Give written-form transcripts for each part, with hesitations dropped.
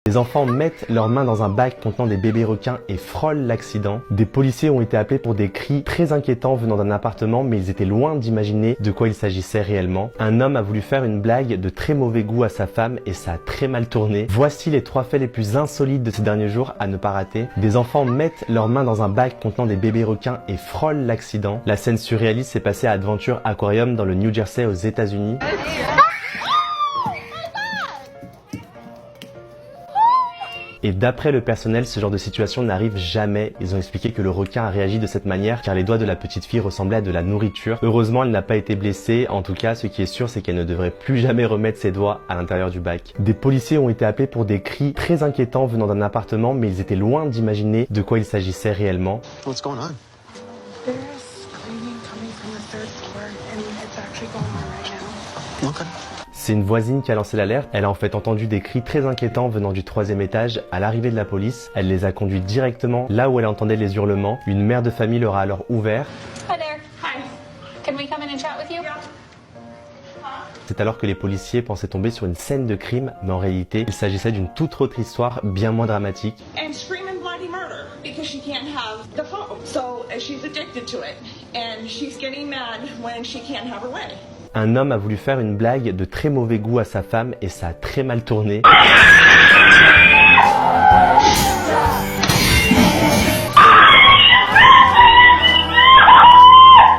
Les enfants mettent leurs mains dans un bac contenant des bébés requins et frôlent l'accident. Des policiers ont été appelés pour des cris très inquiétants venant d'un appartement, mais ils étaient loin d'imaginer de quoi il s'agissait réellement. Un homme a voulu faire une blague de très mauvais goût à sa femme et ça a très mal tourné. Voici les 3 faits les plus insolites de ces derniers jours à ne pas rater. Des enfants mettent leurs mains dans un bac contenant des bébés requins et frôlent l'accident. La scène surréaliste s'est passée à Adventure Aquarium dans le New Jersey aux États-Unis. Et d'après le personnel, ce genre de situation n'arrive jamais. Ils ont expliqué que le requin a réagi de cette manière car les doigts de la petite fille ressemblaient à de la nourriture. Heureusement, elle n'a pas été blessée. En tout cas, ce qui est sûr, c'est qu'elle ne devrait plus jamais remettre ses doigts à l'intérieur du bac. Des policiers ont été appelés pour des cris très inquiétants venant d'un appartement, mais ils étaient loin d'imaginer de quoi il s'agissait réellement. What's going on? There's screaming coming from the 3rd floor, and it's actually going on right now. Okay. C'est une voisine qui a lancé l'alerte. Elle a en fait entendu des cris très inquiétants venant du 3e étage à l'arrivée de la police. Elle les a conduits directement là où elle entendait les hurlements. Une mère de famille leur a alors ouvert. Hi there. Hi. Can we come in and chat with you? C'est alors que les policiers pensaient tomber sur une scène de crime, mais en réalité, il s'agissait d'une toute autre histoire bien moins dramatique. And screaming bloody murder because she can't have the phone. So she's addicted to it. And she's getting mad when she can't have her way. Un homme a voulu faire une blague de très mauvais goût à sa femme et ça a très mal tourné.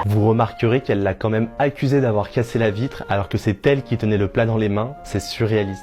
Vous remarquerez qu'elle l'a quand même accusé d'avoir cassé la vitre alors que c'est elle qui tenait le plat dans les mains. C'est surréaliste.